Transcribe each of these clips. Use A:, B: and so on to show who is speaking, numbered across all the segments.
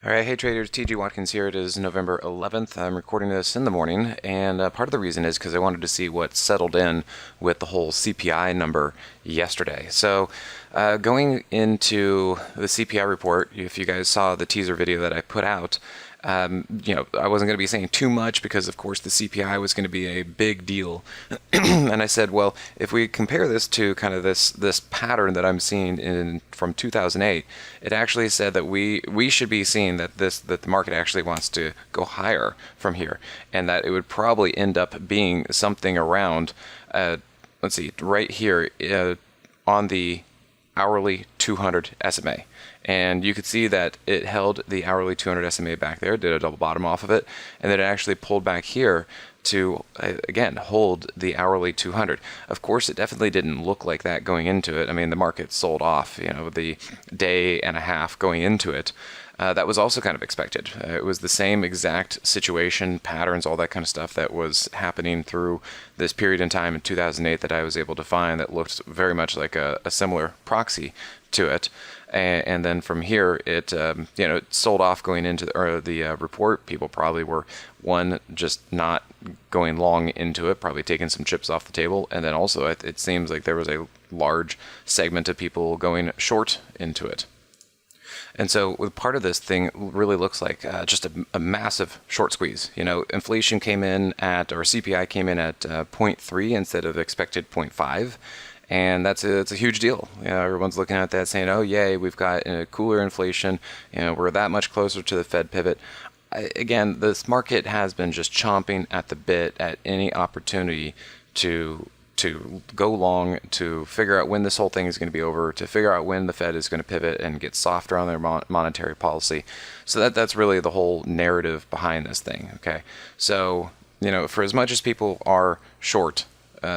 A: All right, hey traders, TG Watkins here. It is November 11th. I'm recording this in the morning, and part of the reason is because I wanted to see what settled in with the whole CPI number yesterday. So going into the CPI report, if you guys saw the teaser video that I put out, I wasn't going to be saying too much because, of course, the CPI was going to be a big deal. And I said, well, if we compare this to kind of this pattern that I'm seeing from 2008, it actually said that we should be seeing that the market actually wants to go higher from here, and that it would probably end up being something around, let's see, right here on the hourly 200 SMA. And you could see that it held the hourly 200 SMA back there, did a double bottom off of it, and then it actually pulled back here to, again, hold the hourly 200. Of course, it definitely didn't look like that going into it. I mean, the market sold off, the day and a half going into it. That was also kind of expected. It was the same exact situation, patterns, all that kind of stuff that was happening through this period in time in 2008 that I was able to find that looked very much like a similar proxy to it. And then from here, it it sold off going into the report. People probably were, one, just not going long into it, probably taking some chips off the table. And then also it seems like there was a large segment of people going short into it. And so part of this thing really looks like just a massive short squeeze. Inflation came in at, or CPI came in at 0.3 instead of expected 0.5. And it's a huge deal. Everyone's looking at that saying, oh, yay, we've got a cooler inflation. We're that much closer to the Fed pivot. Again, this market has been just chomping at the bit at any opportunity to go long, to figure out when this whole thing is going to be over, to figure out when the Fed is going to pivot and get softer on their monetary policy. So that's really the whole narrative behind this thing. Okay, so for as much as people are short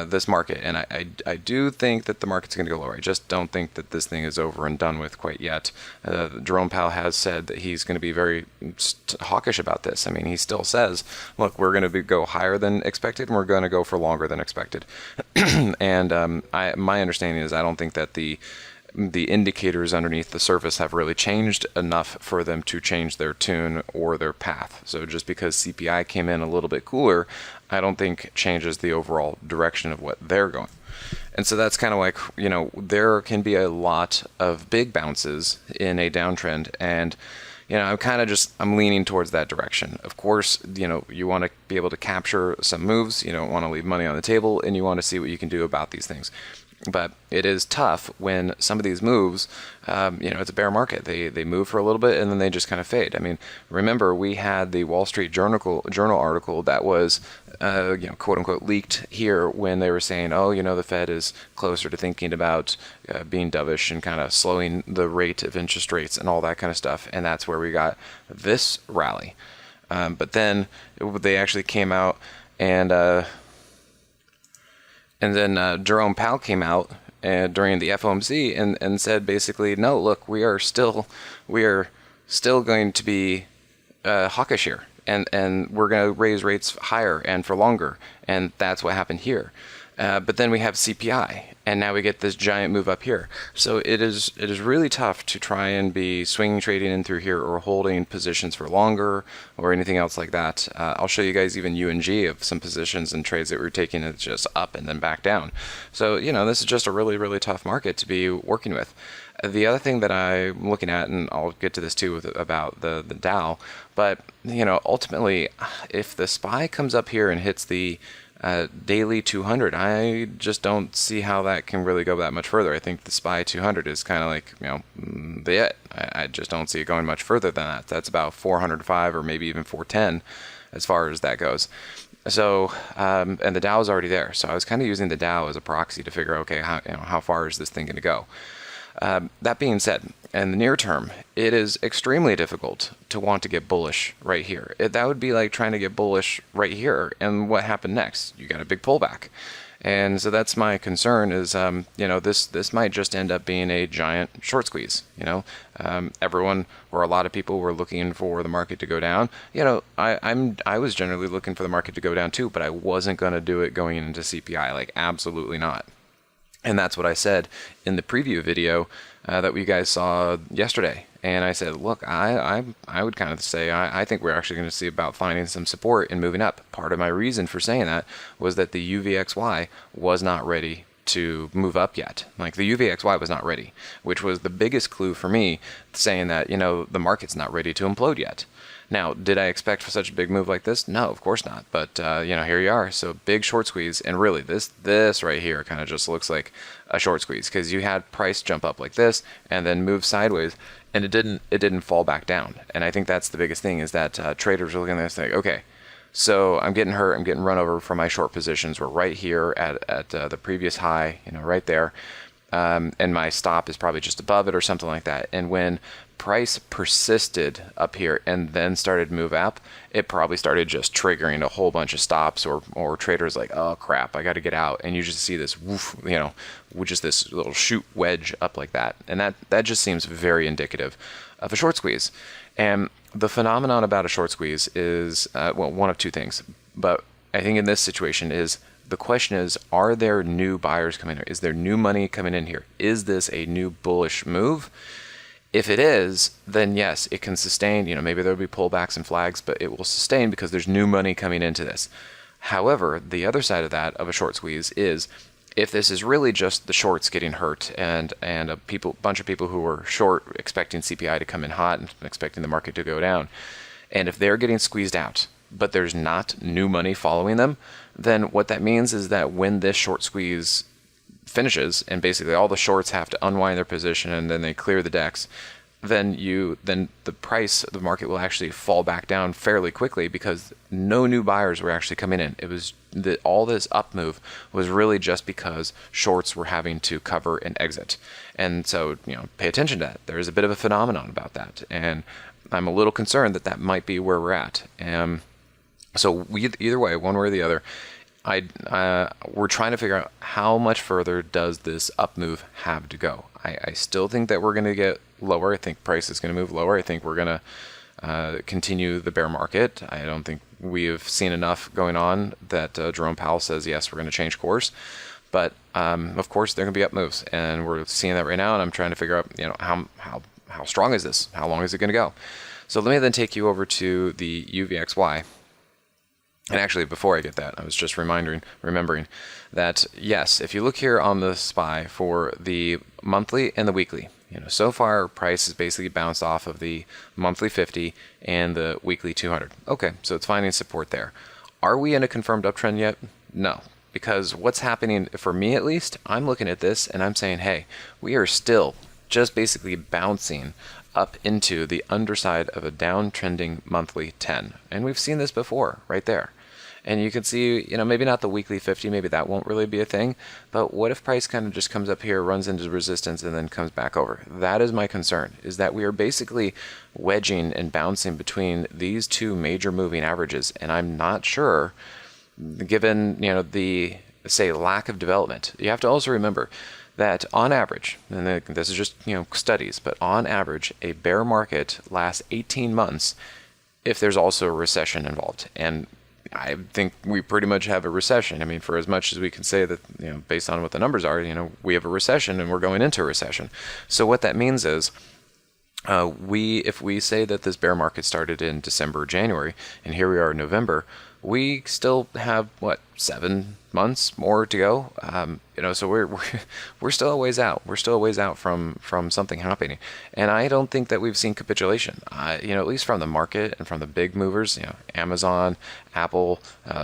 A: this market, and I do think that the market's going to go lower. I just don't think that this thing is over and done with quite yet. Jerome Powell has said that he's going to be very hawkish about this. I mean, he still says, look, we're going to go higher than expected, and we're going to go for longer than expected. And my understanding is I don't think that the indicators underneath the surface have really changed enough for them to change their tune or their path. So just because CPI came in a little bit cooler, I don't think changes the overall direction of what they're going. And so that's kind of like, there can be a lot of big bounces in a downtrend, and I'm leaning towards that direction. Of course, you want to be able to capture some moves. You don't want to leave money on the table, and you want to see what you can do about these things. But it is tough when some of these moves, it's a bear market. They move for a little bit and then they just kind of fade. I mean, remember, we had the Wall Street Journal article that was, quote unquote, leaked here when they were saying, oh, the Fed is closer to thinking about being dovish and kind of slowing the rate of interest rates and all that kind of stuff. And that's where we got this rally. But then they actually came out and then Jerome Powell came out during the FOMC and said basically, no, look, we are still going to be hawkish here, and we're going to raise rates higher and for longer, and that's what happened here. But then we have CPI, and now we get this giant move up here. So it is really tough to try and be swing trading in through here or holding positions for longer or anything else like that. I'll show you guys even UNG of some positions and trades that we're taking it's just up and then back down. So this is just a really, really tough market to be working with. The other thing that I'm looking at, and I'll get to this too about the Dow, but ultimately, if the SPY comes up here and hits the daily 200, I just don't see how that can really go that much further. I think the SPY 200 is kind of like, it. I just don't see it going much further than that. That's about 405 or maybe even 410 as far as that goes. So, and the Dow is already there. So I was kind of using the Dow as a proxy to figure, okay, how far is this thing going to go? That being said, in the near term, it is extremely difficult to want to get bullish right here. That would be like trying to get bullish right here. And what happened next? You got a big pullback. And so that's my concern is, this might just end up being a giant short squeeze. Everyone or a lot of people were looking for the market to go down. I was generally looking for the market to go down too, but I wasn't going to do it going into CPI, like absolutely not. And that's what I said in the preview video that we guys saw yesterday. And I said, look, I would kind of say I think we're actually going to see about finding some support and moving up. Part of my reason for saying that was that the UVXY was not ready to move up yet. Like the UVXY was not ready, which was the biggest clue for me, saying that, the market's not ready to implode yet. Now, did I expect for such a big move like this? No, of course not. But, here you are. So big short squeeze. And really, this right here kind of just looks like a short squeeze, because you had price jump up like this and then move sideways, and it didn't fall back down. And I think that's the biggest thing, is that traders are looking at this and think, okay, so I'm getting hurt. I'm getting run over from my short positions. We're right here at the previous high, right there. And my stop is probably just above it or something like that. And when price persisted up here and then started to move up, it probably started just triggering a whole bunch of stops, or traders like, oh crap, I got to get out. And you just see this woof, with just this little shoot wedge up like that. And that just seems very indicative of a short squeeze. And the phenomenon about a short squeeze is, one of two things. But I think in this situation the question is, are there new buyers coming in? Is there new money coming in here? Is this a new bullish move? If it is, then yes, it can sustain. Maybe there'll be pullbacks and flags, but it will sustain because there's new money coming into this. However, the other side of that, of a short squeeze, is if this is really just the shorts getting hurt and a bunch of people who were short expecting CPI to come in hot and expecting the market to go down, and if they're getting squeezed out, but there's not new money following them, then what that means is that when this short squeeze finishes and basically all the shorts have to unwind their position and then they clear the decks, then the price of the market will actually fall back down fairly quickly, because no new buyers were actually coming in. It was all this up move was really just because shorts were having to cover and exit. And so, pay attention to that. There is a bit of a phenomenon about that, and I'm a little concerned that might be where we're at. So either way, one way or the other, we're trying to figure out how much further does this up move have to go. I still think that we're going to get lower. I think price is going to move lower. I think we're going to continue the bear market. I don't think we have seen enough going on that Jerome Powell says, yes, we're going to change course. But of course, there are going to be up moves, and we're seeing that right now. And I'm trying to figure out, how strong is this? How long is it going to go? So let me then take you over to the UVXY. And actually, before I get that, I was just remembering that, yes, if you look here on the SPY for the monthly and the weekly, so far price has basically bounced off of the monthly 50 and the weekly 200. Okay, so it's finding support there. Are we in a confirmed uptrend yet? No, because what's happening, for me at least, I'm looking at this and I'm saying, hey, we are still just basically bouncing up into the underside of a downtrending monthly 10. And we've seen this before right there. And you can see, maybe not the weekly 50, maybe that won't really be a thing. But what if price kind of just comes up here, runs into resistance, and then comes back over? That is my concern, is that we are basically wedging and bouncing between these two major moving averages. And I'm not sure, given, the, say, lack of development. You have to also remember that on average, and this is just, studies, but on average, a bear market lasts 18 months if there's also a recession involved. And I think we pretty much have a recession. I mean, for as much as we can say that, based on what the numbers are, we have a recession and we're going into a recession. So what that means is, if we say that this bear market started in December, January, and here we are in November, we still have 7 months more to go. So we're still a ways out. We're still a ways out from something happening. And I don't think that we've seen capitulation. At least from the market and from the big movers, Amazon, Apple,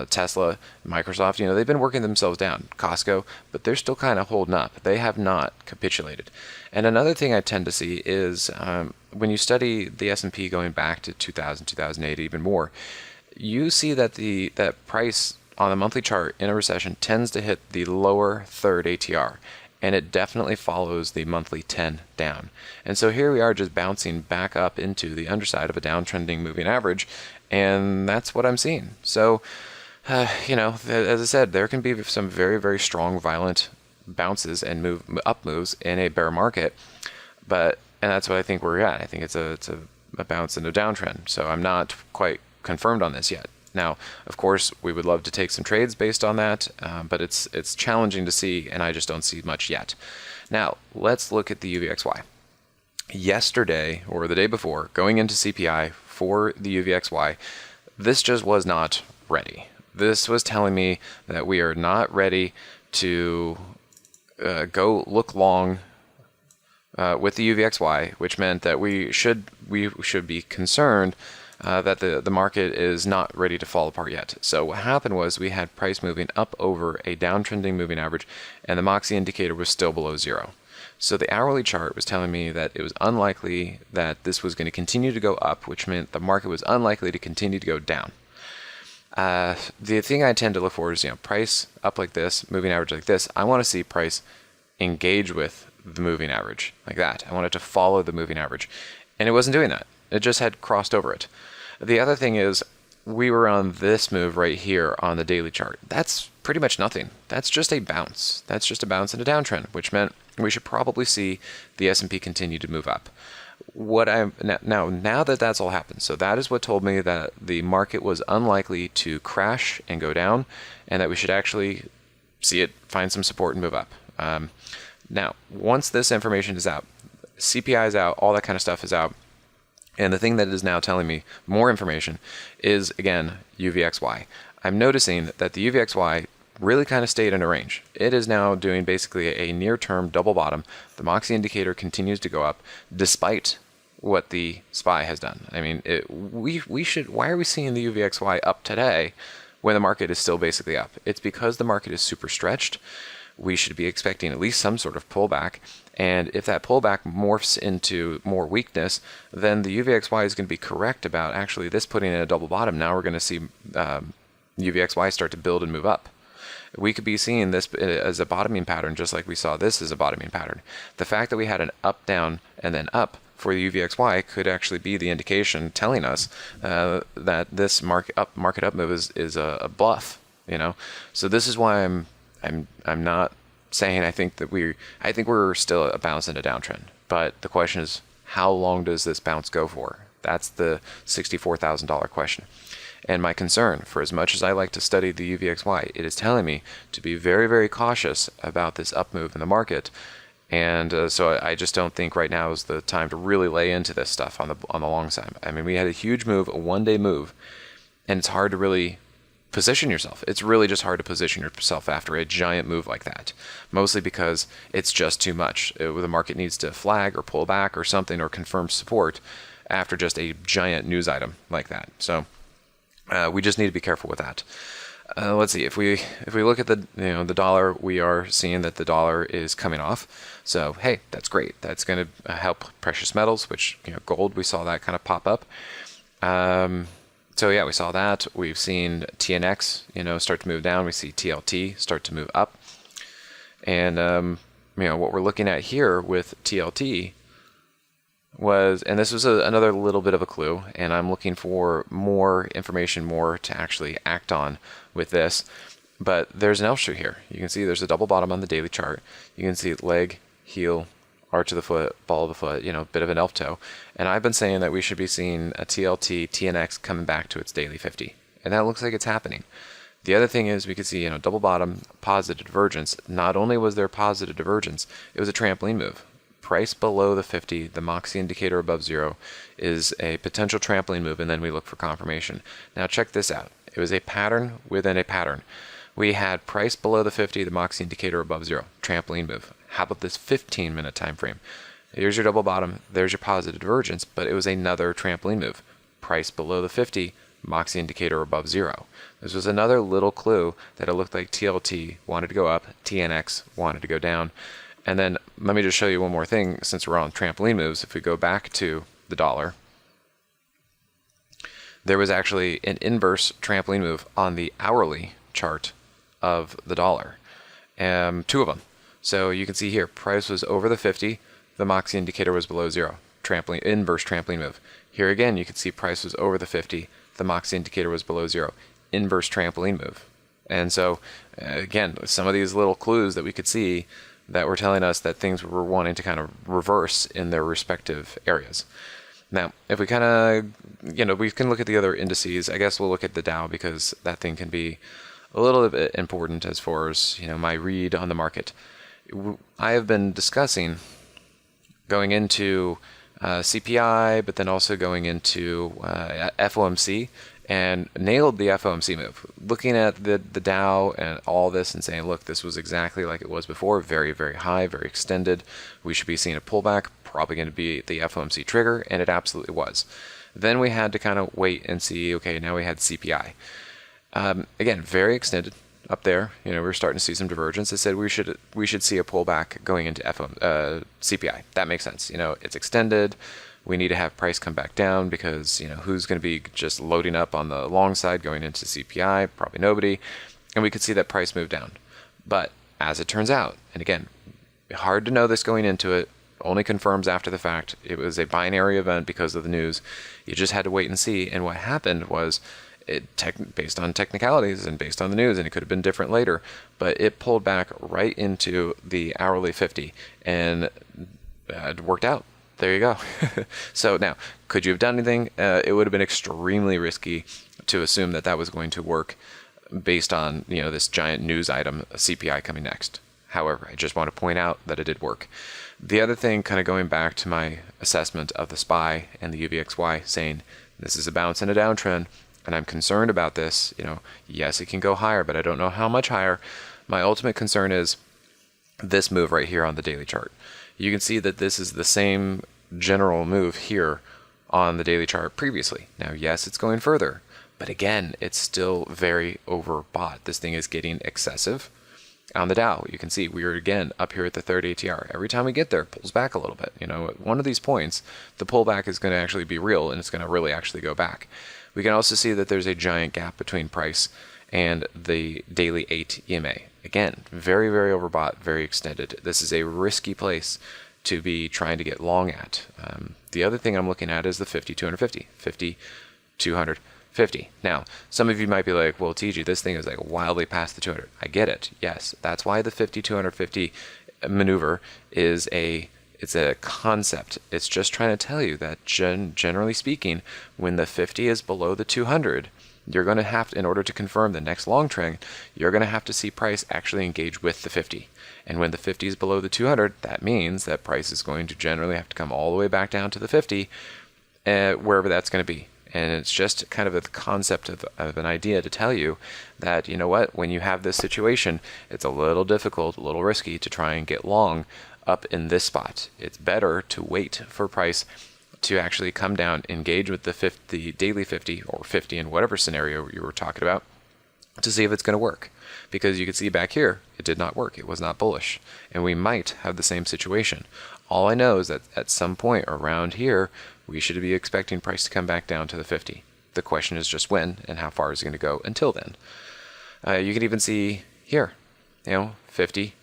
A: Tesla, Microsoft, they've been working themselves down. Costco, but they're still kind of holding up. They have not capitulated. And another thing I tend to see is when you study the S&P going back to 2000, 2008, even more, you see that that price on the monthly chart in a recession tends to hit the lower third ATR, and it definitely follows the monthly 10 down. And so here we are just bouncing back up into the underside of a downtrending moving average, and that's what I'm seeing. So, as I said, there can be some very, very strong, violent bounces and up moves in a bear market, and that's what I think we're at. I think it's a bounce in a downtrend. So I'm not quite confirmed on this yet. Now, of course, we would love to take some trades based on that, but it's challenging to see, and I just don't see much yet. Now, let's look at the UVXY. yesterday or the day before, going into CPI for the UVXY, this just was not ready. This was telling me that we are not ready to go look long with the UVXY, which meant that we should be concerned that the market is not ready to fall apart yet. So what happened was we had price moving up over a downtrending moving average, and the Moxie indicator was still below zero. So the hourly chart was telling me that it was unlikely that this was going to continue to go up, which meant the market was unlikely to continue to go down. The thing I tend to look for is, price up like this, moving average like this. I want to see price engage with the moving average like that. I want it to follow the moving average. And it wasn't doing that. It just had crossed over it. The other thing is we were on this move right here on the daily chart. That's pretty much nothing. That's just a bounce. That's just a bounce in a downtrend, which meant we should probably see the S&P continue to move up. Now that that's all happened, so that is what told me that the market was unlikely to crash and go down, and that we should actually see it find some support and move up. Now, once this information is out, CPI is out, all that kind of stuff is out, and the thing that is now telling me more information is, again, UVXY. I'm noticing that the UVXY really kind of stayed in a range. It is now doing basically a near-term double bottom. The Moxie indicator continues to go up despite what the SPY has done. I mean, why are we seeing the UVXY up today when the market is still basically up? It's because the market is super stretched. We should be expecting at least some sort of pullback. And if that pullback morphs into more weakness, then the UVXY is going to be correct about actually this putting in a double bottom. Now we're going to see UVXY start to build and move up. We could be seeing this as a bottoming pattern, just like we saw this as a bottoming pattern. The fact that we had an up, down, and then up for the UVXY could actually be the indication telling us that this market up move is a bluff. So this is why I'm not saying I think we're still a bounce in a downtrend. But the question is, how long does this bounce go for? That's the $64,000 question. And my concern, for as much as I like to study the UVXY, it is telling me to be very, very cautious about this up move in the market. And so I just don't think right now is the time to really lay into this stuff on the long side. I mean, we had a huge move, a one-day move, and it's hard to really position yourself. It's really just hard to position yourself after a giant move like that, mostly because it's just too much. The market needs to flag or pull back or something or confirm support after just a giant news item like that. So we just need to be careful with that. Let's see. If we look at the dollar, we are seeing that the dollar is coming off. So hey, that's great. That's going to help precious metals, which gold. We saw that kind of pop up. So yeah, we saw that. We've seen TNX, start to move down. We see TLT start to move up. And what we're looking at here with TLT was, and this was another little bit of a clue, and I'm looking for more information, more to actually act on with this. But there's an L-shoe here. You can see there's a double bottom on the daily chart. You can see leg, heel, arch of the foot, ball of the foot, bit of an elf toe. And I've been saying that we should be seeing a TLT, TNX coming back to its daily 50. And that looks like it's happening. The other thing is we could see, double bottom, positive divergence. Not only was there positive divergence, it was a trampoline move. Price below the 50, the Moxie indicator above zero, is a potential trampoline move, and then we look for confirmation. Now check this out. It was a pattern within a pattern. We had price below the 50, the Moxie indicator above zero, trampoline move. How about this 15-minute time frame? Here's your double bottom, there's your positive divergence, but it was another trampoline move. Price below the 50, Moxie indicator above zero. This was another little clue that it looked like TLT wanted to go up, TNX wanted to go down. And then let me just show you one more thing since we're on trampoline moves. If we go back to the dollar, there was actually an inverse trampoline move on the hourly chart of the dollar. Two of them. So you can see here, price was over the 50, the Moxie indicator was below zero. Inverse trampoline move. Here again, you can see price was over the 50, the Moxie indicator was below zero. Inverse trampoline move. And so, again, some of these little clues that we could see that were telling us that things were wanting to kind of reverse in their respective areas. Now, if we kind of, we can look at the other indices. I guess we'll look at the Dow because that thing can be a little bit important as far as, my read on the market. I have been discussing going into CPI, but then also going into FOMC, and nailed the FOMC move. Looking at the Dow and all this and saying, look, this was exactly like it was before, very, very high, very extended. We should be seeing a pullback, probably going to be the FOMC trigger, and it absolutely was. Then we had to kind of wait and see, okay, now we had CPI. Again, very extended up there. You know, we were starting to see some divergence. I said we should see a pullback going into CPI. That makes sense. You know, it's extended. We need to have price come back down because, you know, who's going to be just loading up on the long side going into CPI? Probably nobody. And we could see that price move down. But as it turns out, and again, hard to know this going into it, only confirms after the fact. It was a binary event because of the news. You just had to wait and see. And what happened was, based on technicalities and based on the news, and it could have been different later, but it pulled back right into the hourly 50 and it worked out. There you go. So now, could you have done anything? It would have been extremely risky to assume that that was going to work based on, you know, this giant news item, CPI coming next. However, I just want to point out that it did work. The other thing, kind of going back to my assessment of the SPY and the UVXY, saying this is a bounce and a downtrend, and I'm concerned about this. You know, yes, it can go higher, but I don't know how much higher. My ultimate concern is this move right here on the daily chart. You can see that this is the same general move here on the daily chart previously. Now, yes, it's going further, but again, it's still very overbought. This thing is getting excessive. On the Dow, you can see we are again up here at the 30 ATR. Every time we get there, it pulls back a little bit. You know, at one of these points, the pullback is going to actually be real, and it's going to really actually go back. We can also see that there's a giant gap between price and the daily 8 EMA. Again, very, very overbought, very extended. This is a risky place to be trying to get long at. The other thing I'm looking at is the 50, 250, 50, 250. Now, some of you might be like, well, TG, this thing is like wildly past the 200. I get it. Yes, that's why the 50, 250 maneuver is it's a concept. It's just trying to tell you that generally speaking, when the 50 is below the 200, you're going to have to, in order to confirm the next long trend, you're going to have to see price actually engage with the 50. And when the 50 is below the 200, that means that price is going to generally have to come all the way back down to the 50, wherever that's going to be. And it's just kind of a concept of an idea to tell you that, you know what, when you have this situation, it's a little difficult, a little risky to try and get long up in this spot. It's better to wait for price to actually come down, engage with the daily 50 or 50 in whatever scenario you were talking about, to see if it's going to work. Because you can see back here, it did not work. It was not bullish. And we might have the same situation. All I know is that at some point around here, we should be expecting price to come back down to the 50. The question is just when and how far is it going to go until then. You can even see here, 50,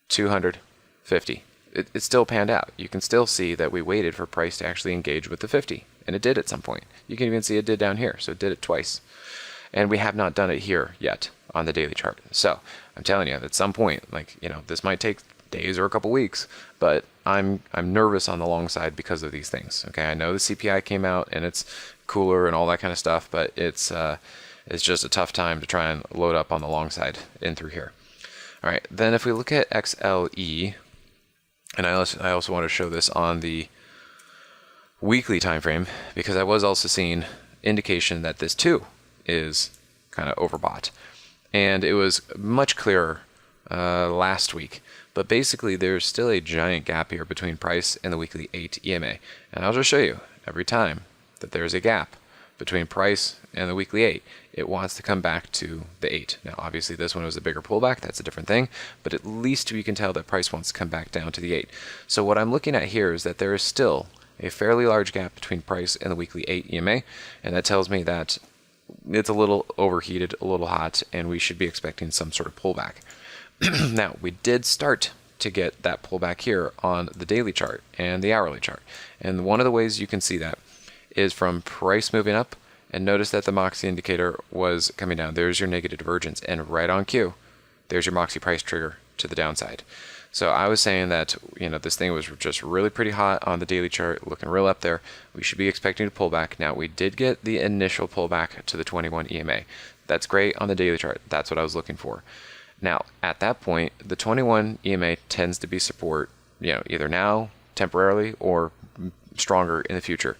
A: 200, 50. It still panned out. You can still see that we waited for price to actually engage with the 50, and it did at some point. You can even see it did down here, so it did it twice. And we have not done it here yet on the daily chart. So I'm telling you, at some point, this might take days or a couple weeks, but I'm nervous on the long side because of these things. Okay, I know the CPI came out and it's cooler and all that kind of stuff, but it's just a tough time to try and load up on the long side in through here. All right, then if we look at XLE, and I also want to show this on the weekly time frame because I was also seeing indication that this too is kind of overbought, and it was much clearer last week. But basically, there's still a giant gap here between price and the weekly 8 EMA, and I'll just show you every time that there's a gap between price and the weekly 8, it wants to come back to the 8. Now, obviously, this one was a bigger pullback. That's a different thing. But at least you can tell that price wants to come back down to the 8. So what I'm looking at here is that there is still a fairly large gap between price and the weekly 8 EMA. And that tells me that it's a little overheated, a little hot, and we should be expecting some sort of pullback. Now, we did start to get that pullback here on the daily chart and the hourly chart. And one of the ways you can see that is from price moving up, and notice that the Moxie indicator was coming down. There's your negative divergence, and right on cue, there's your Moxie price trigger to the downside. So I was saying that this thing was just really pretty hot on the daily chart, looking real up there. We should be expecting to pull back. Now, we did get the initial pullback to the 21 EMA. That's great on the daily chart. That's what I was looking for. Now, at that point, the 21 EMA tends to be support, either now, temporarily or stronger in the future.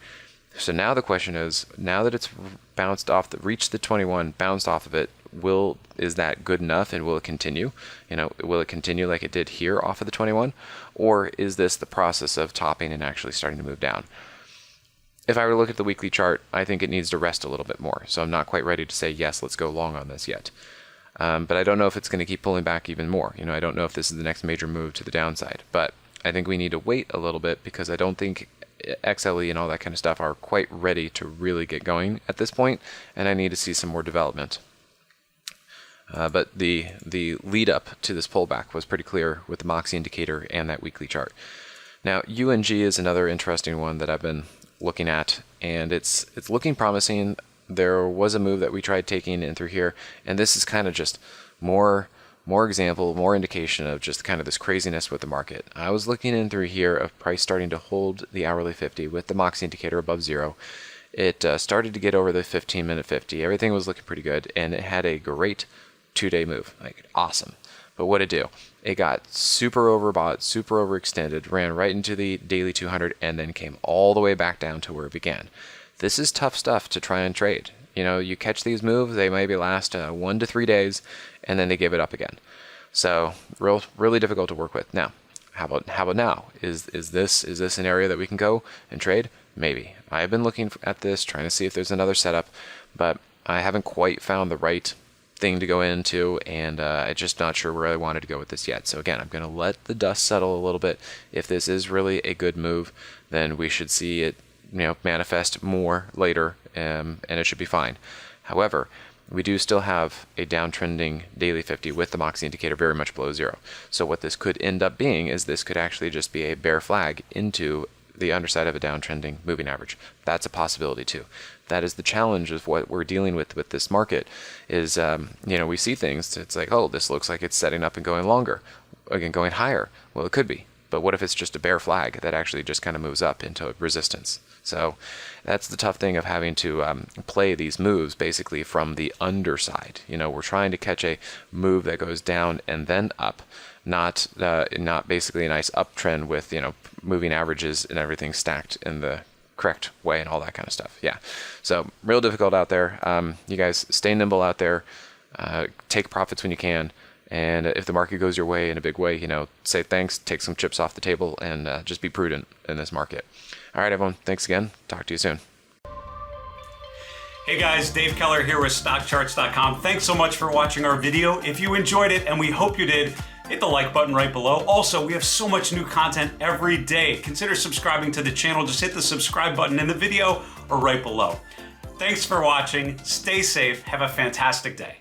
A: So now the question is, now that it's bounced off, reached the 21, bounced off of it, is that good enough, and will it continue? Will it continue like it did here off of the 21, or is this the process of topping and actually starting to move down? If I were to look at the weekly chart, I think it needs to rest a little bit more. So I'm not quite ready to say, yes, let's go long on this yet. But I don't know if it's going to keep pulling back even more. I don't know if this is the next major move to the downside. But I think we need to wait a little bit, because I don't think XLE and all that kind of stuff are quite ready to really get going at this point, and I need to see some more development. But the lead up to this pullback was pretty clear with the Moxie indicator and that weekly chart. Now, UNG is another interesting one that I've been looking at, and it's looking promising. There was a move that we tried taking in through here, and this is kind of just more example, more indication of just kind of this craziness with the market. I was looking in through here of price starting to hold the hourly 50 with the Moxie indicator above zero. It started to get over the 15-minute 50. Everything was looking pretty good, and it had a great 2-day move, like awesome. But what did it do? It got super overbought, super overextended, ran right into the daily 200, and then came all the way back down to where it began. This is tough stuff to try and trade. You catch these moves, they maybe last 1 to 3 days, and then they give it up again. So really difficult to work with. Now, how about now? Is this an area that we can go and trade? Maybe. I have been looking at this, trying to see if there's another setup, but I haven't quite found the right thing to go into, and I'm just not sure where I wanted to go with this yet. So again, I'm going to let the dust settle a little bit. If this is really a good move, then we should see it manifest more later, and it should be fine. However, we do still have a downtrending daily 50 with the Moxie indicator very much below zero. So what this could end up being is this could actually just be a bear flag into the underside of a downtrending moving average. That's a possibility too. That is the challenge of what we're dealing with this market is, we see things, it's like, oh, this looks like it's setting up and going longer, again, going higher. Well, it could be. But what if it's just a bear flag that actually just kind of moves up into resistance? So that's the tough thing of having to play these moves basically from the underside. We're trying to catch a move that goes down and then up, not basically a nice uptrend with moving averages and everything stacked in the correct way and all that kind of stuff. Yeah, so real difficult out there. You guys stay nimble out there, take profits when you can. And if the market goes your way in a big way, say thanks, take some chips off the table, and just be prudent in this market. All right, everyone. Thanks again. Talk to you soon.
B: Hey guys, Dave Keller here with StockCharts.com. Thanks so much for watching our video. If you enjoyed it, and we hope you did, hit the like button right below. Also, we have so much new content every day. Consider subscribing to the channel. Just hit the subscribe button in the video or right below. Thanks for watching. Stay safe. Have a fantastic day.